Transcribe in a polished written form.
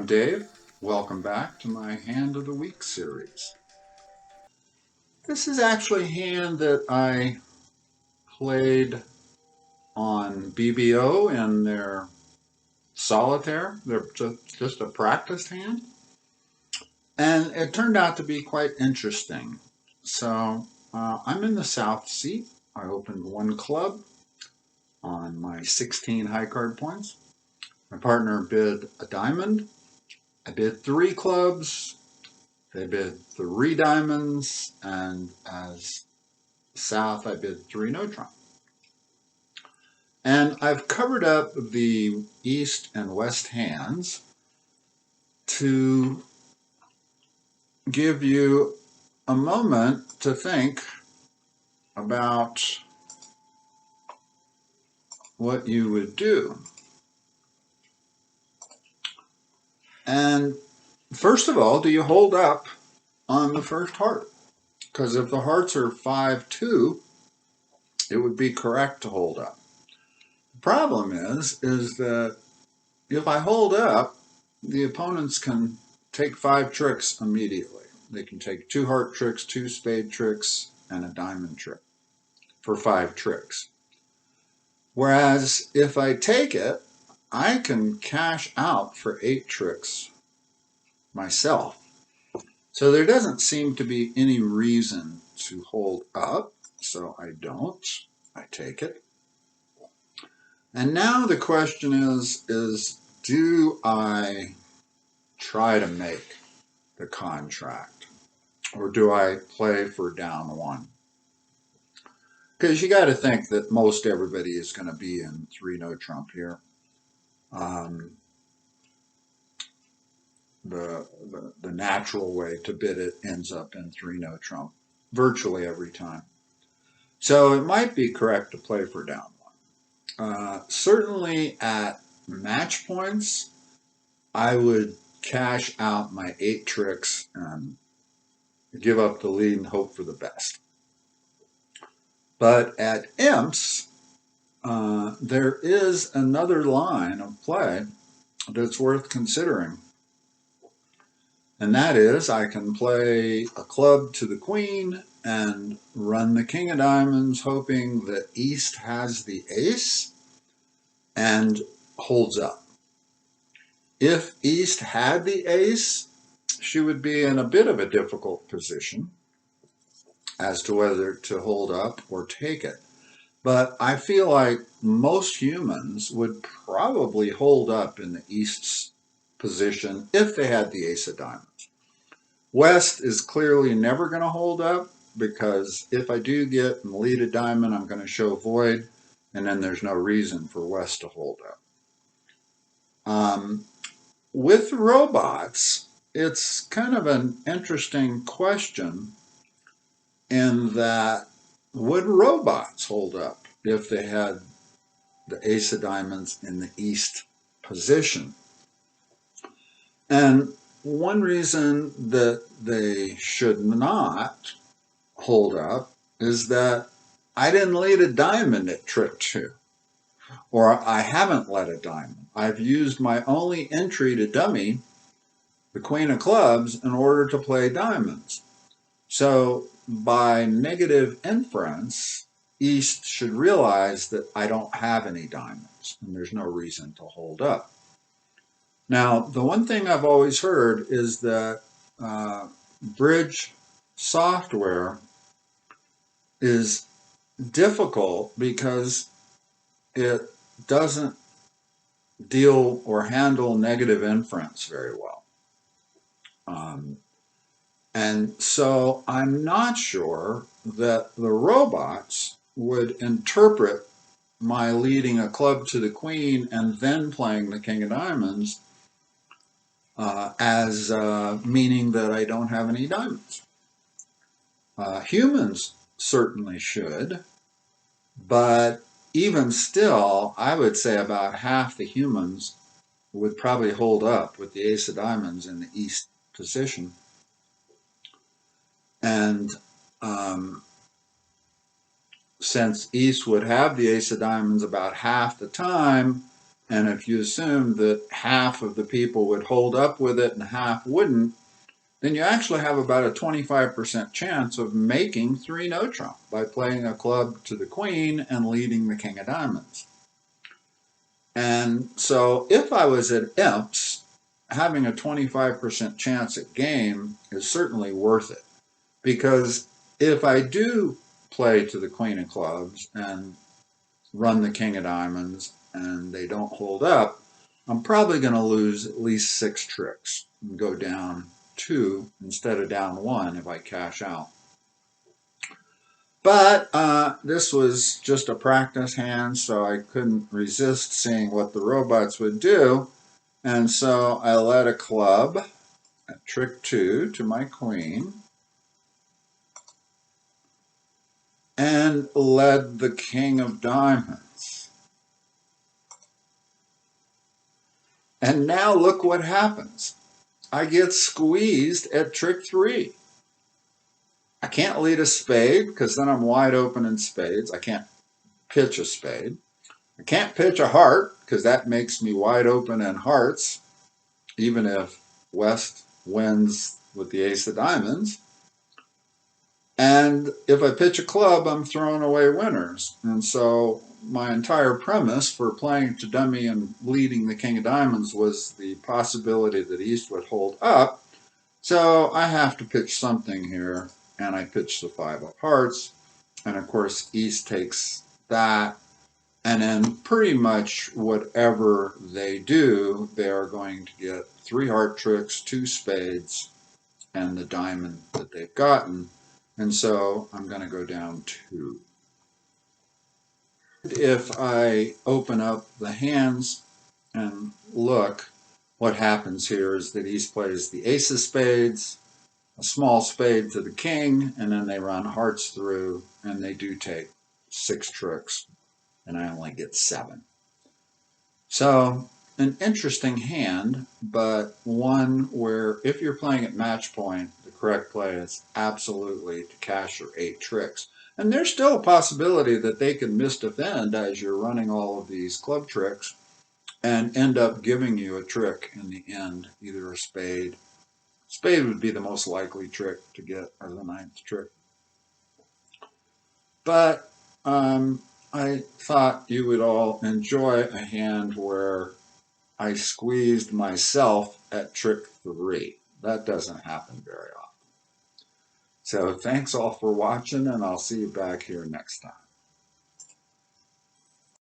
I'm Dave. Welcome back to my Hand of the Week series. This is actually a hand that I played on BBO in their solitaire. They're just a practice hand. And it turned out to be quite interesting. I'm in the South Seat. I opened one club on my 16 high card points. My partner bid a diamond. I bid three clubs. They bid three diamonds, and as south, I bid three no trump. And I've covered up the east and west hands to give you a moment to think about what you would do. And first of all, do you hold up on the first heart? Because if the hearts are 5-2, it would be correct to hold up. The problem is that if I hold up, the opponents can take 5 tricks immediately. They can take 2 heart tricks, 2 spade tricks, and a diamond trick for 5 tricks. Whereas if I take it, I can cash out for 8 tricks myself. So there doesn't seem to be any reason to hold up, so I don't. I take it. And now the question is do I try to make the contract, or do I play for down 1? Because you got to think that most everybody is going to be in 3 no trump here. The natural way to bid it ends up in 3 no trump virtually every time. So it might be correct to play for down 1. Certainly at match points, I would cash out my 8 tricks and give up the lead and hope for the best. But at imps, there is another line of play that's worth considering. And that is, I can play a club to the queen and run the king of diamonds, hoping that east has the ace and holds up. If east had the ace, she would be in a bit of a difficult position as to whether to hold up or take it. But I feel like most humans would probably hold up in the East's position if they had the ace of diamonds. West is clearly never going to hold up, because if I do get and lead a diamond, I'm going to show void, and then there's no reason for West to hold up. With robots, it's kind of an interesting question in that, would robots hold up if they had the ace of diamonds in the east position? And one reason that they should not hold up is that I didn't lead a diamond at trick 2, or I haven't led a diamond. I've used my only entry to dummy, the queen of clubs, in order to play diamonds. So by negative inference, East should realize that I don't have any diamonds and there's no reason to hold up. Now, the one thing I've always heard is that bridge software is difficult because it doesn't deal or handle negative inference very well. And so I'm not sure that the robots would interpret my leading a club to the queen and then playing the king of diamonds as meaning that I don't have any diamonds. Humans certainly should, but even still, I would say about half the humans would probably hold up with the ace of diamonds in the east position. And since east would have the ace of diamonds about half the time, And if you assume that half of the people would hold up with it and half wouldn't, then you actually have about a 25% chance of making 3 no trump by playing a club to the queen and leading the king of diamonds. And so if I was at imps, having a 25% chance at game is certainly worth it. Because if I do play to the queen of clubs and run the king of diamonds and they don't hold up, I'm probably going to lose at least 6 tricks and go down 2 instead of down 1 if I cash out. But this was just a practice hand, so I couldn't resist seeing what the robots would do. And so I led a club at trick 2 to my queen and led the king of diamonds. And now look what happens. I get squeezed at trick 3. I can't lead a spade because then I'm wide open in spades. I can't pitch a spade. I can't pitch a heart because that makes me wide open in hearts, even if West wins with the ace of diamonds. And if I pitch a club, I'm throwing away winners. And so my entire premise for playing to dummy and leading the king of diamonds was the possibility that East would hold up. So I have to pitch something here, and I pitch the 5 of hearts. And of course, East takes that. And then pretty much whatever they do, they are going to get 3 heart tricks, 2 spades, and the diamond that they've gotten. And so I'm going to go down 2. If I open up the hands and look, what happens here is that East plays the ace of spades, a small spade to the king, and then they run hearts through, and they do take 6 tricks, and I only get 7. So an interesting hand, but one where if you're playing at match point, the correct play is absolutely to cash your 8 tricks. And there's still a possibility that they can misdefend as you're running all of these club tricks and end up giving you a trick in the end, either a spade. Spade would be the most likely trick to get as a 9th trick. But I thought you would all enjoy a hand where I squeezed myself at trick 3. That doesn't happen very often. So thanks all for watching, and I'll see you back here next time.